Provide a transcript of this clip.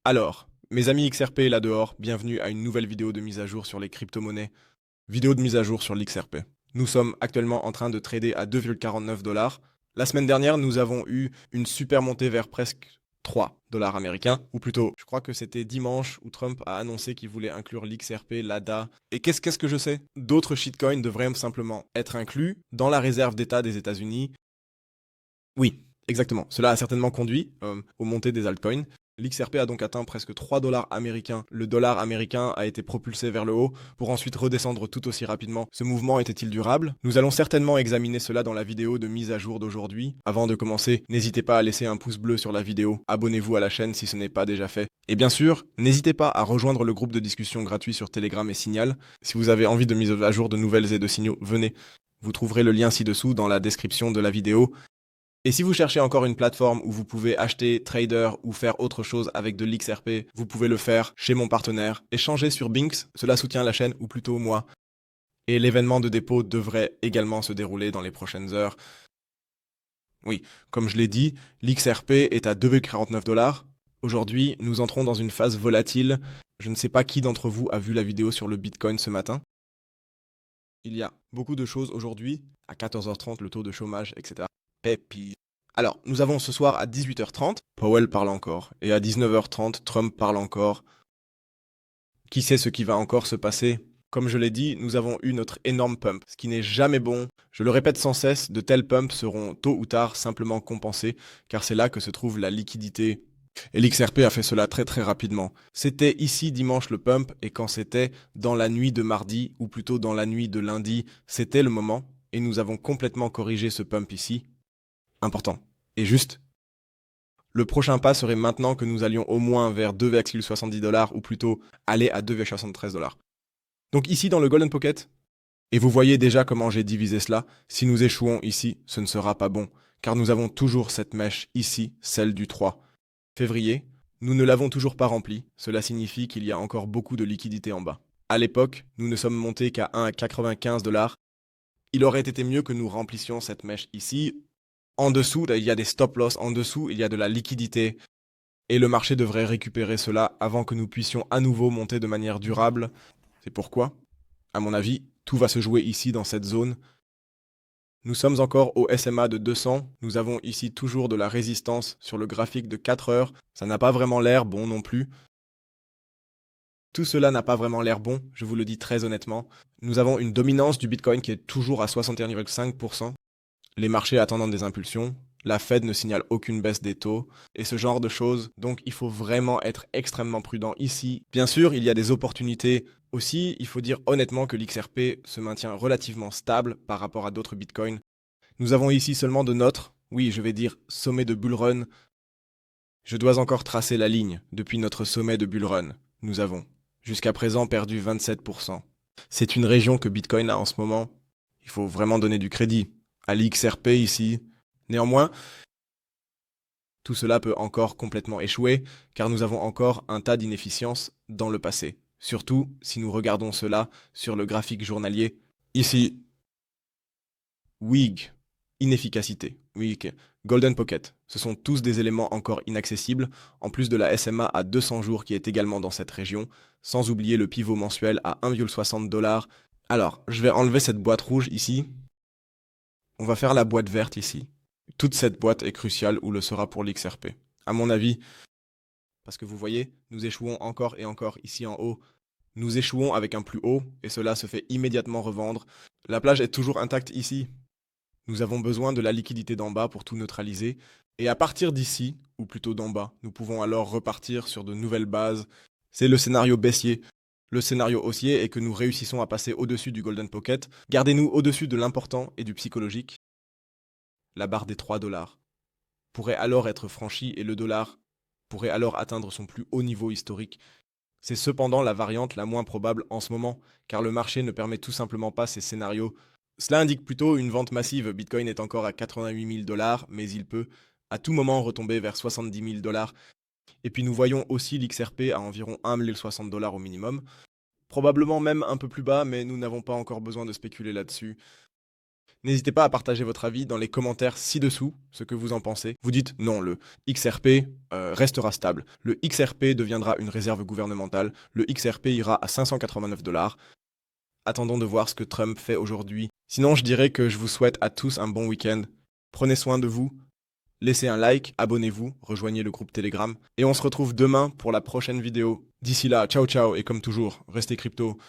Alors, mes amis XRP là dehors, bienvenue à une nouvelle vidéo de mise à jour sur les crypto-monnaies. Vidéo de mise à jour sur l'XRP. Nous sommes actuellement en train de trader à 2,49 dollars. La semaine dernière, nous avons eu une super montée vers presque 3 dollars américains, ou plutôt, je crois que c'était dimanche où Trump a annoncé qu'il voulait inclure l'XRP, l'ADA. Et qu'est-ce que je sais? D'autres shitcoins devraient simplement être inclus dans la réserve d'État des États-Unis. Oui, exactement. Cela a certainement conduit aux montées des altcoins. L'XRP a donc atteint presque 3 dollars américains. Le dollar américain a été propulsé vers le haut pour ensuite redescendre tout aussi rapidement. Ce mouvement était-il durable? Nous allons certainement examiner cela dans la vidéo de mise à jour d'aujourd'hui. Avant de commencer, n'hésitez pas à laisser un pouce bleu sur la vidéo, abonnez-vous à la chaîne si ce n'est pas déjà fait. Et bien sûr, n'hésitez pas à rejoindre le groupe de discussion gratuit sur Telegram et Signal. Si vous avez envie de mise à jour de nouvelles et de signaux, venez. Vous trouverez le lien ci-dessous dans la description de la vidéo. Et si vous cherchez encore une plateforme où vous pouvez acheter, trader ou faire autre chose avec de l'XRP, vous pouvez le faire chez mon partenaire. Échanger sur Binx, cela soutient la chaîne ou plutôt moi. Et l'événement de dépôt devrait également se dérouler dans les prochaines heures. Oui, comme je l'ai dit, l'XRP est à 2,49 dollars. Aujourd'hui, nous entrons dans une phase volatile. Je ne sais pas qui d'entre vous a vu la vidéo sur le Bitcoin ce matin. Il y a beaucoup de choses aujourd'hui, à 14h30, le taux de chômage, etc. Pépi. Alors, nous avons ce soir à 18h30, Powell parle encore, et à 19h30, Trump parle encore. Qui sait ce qui va encore se passer? Comme je l'ai dit, nous avons eu notre énorme pump, ce qui n'est jamais bon. Je le répète sans cesse, de tels pumps seront tôt ou tard simplement compensés, car c'est là que se trouve la liquidité. Et l'XRP a fait cela très très rapidement. C'était ici dimanche le pump, et quand c'était dans la nuit de mardi, ou plutôt dans la nuit de lundi, c'était le moment, et nous avons complètement corrigé ce pump ici. Important. Et juste, le prochain pas serait maintenant que nous allions au moins vers 2,70 dollars, ou plutôt aller à 2,73 dollars. Donc ici dans le Golden Pocket, et vous voyez déjà comment j'ai divisé cela, si nous échouons ici, ce ne sera pas bon, car nous avons toujours cette mèche ici, celle du 3 février. Nous ne l'avons toujours pas remplie, cela signifie qu'il y a encore beaucoup de liquidités en bas. À l'époque, nous ne sommes montés qu'à 1,95 dollars. Il aurait été mieux que nous remplissions cette mèche ici. En dessous, il y a des stop loss, en dessous, il y a de la liquidité. Et le marché devrait récupérer cela avant que nous puissions à nouveau monter de manière durable. C'est pourquoi, à mon avis, tout va se jouer ici dans cette zone. Nous sommes encore au SMA de 200. Nous avons ici toujours de la résistance sur le graphique de 4 heures. Ça n'a pas vraiment l'air bon non plus. Tout cela n'a pas vraiment l'air bon, je vous le dis très honnêtement. Nous avons une dominance du Bitcoin qui est toujours à 61,5%. Les marchés attendant des impulsions, la Fed ne signale aucune baisse des taux, et ce genre de choses, donc il faut vraiment être extrêmement prudent ici. Bien sûr, il y a des opportunités aussi, il faut dire honnêtement que l'XRP se maintient relativement stable par rapport à d'autres bitcoins. Nous avons ici seulement de notre, oui je vais dire sommet de bull run. Je dois encore tracer la ligne depuis notre sommet de bull run. Nous avons, jusqu'à présent, perdu 27%. C'est une région que Bitcoin a en ce moment. Il faut vraiment donner du crédit à l'XRP ici. Néanmoins, tout cela peut encore complètement échouer, car nous avons encore un tas d'inefficiences dans le passé. Surtout si nous regardons cela sur le graphique journalier. Ici, WIG, inefficacité, WIG, Golden Pocket, ce sont tous des éléments encore inaccessibles, en plus de la SMA à 200 jours qui est également dans cette région, sans oublier le pivot mensuel à 1,60 dollars. Alors, je vais enlever cette boîte rouge ici. On va faire la boîte verte ici. Toute cette boîte est cruciale ou le sera pour l'XRP. À mon avis, parce que vous voyez, nous échouons encore et encore ici en haut. Nous échouons avec un plus haut et cela se fait immédiatement revendre. La plage est toujours intacte ici. Nous avons besoin de la liquidité d'en bas pour tout neutraliser. Et à partir d'ici, ou plutôt d'en bas, nous pouvons alors repartir sur de nouvelles bases. C'est le scénario baissier. Le scénario haussier est que nous réussissons à passer au-dessus du Golden Pocket. Gardez-nous au-dessus de l'important et du psychologique. La barre des 3 dollars pourrait alors être franchie et le dollar pourrait alors atteindre son plus haut niveau historique. C'est cependant la variante la moins probable en ce moment, car le marché ne permet tout simplement pas ces scénarios. Cela indique plutôt une vente massive. Bitcoin est encore à 88 000 dollars, mais il peut à tout moment retomber vers 70 000 dollars. Et puis nous voyons aussi l'XRP à environ 1 060 dollars au minimum. Probablement même un peu plus bas, mais nous n'avons pas encore besoin de spéculer là-dessus. N'hésitez pas à partager votre avis dans les commentaires ci-dessous, ce que vous en pensez. Vous dites non, le XRP restera stable. Le XRP deviendra une réserve gouvernementale. Le XRP ira à 589 $. Attendons de voir ce que Trump fait aujourd'hui. Sinon, je dirais que je vous souhaite à tous un bon week-end. Prenez soin de vous. Laissez un like, abonnez-vous, rejoignez le groupe Telegram. Et on se retrouve demain pour la prochaine vidéo. D'ici là, ciao ciao et comme toujours, restez crypto.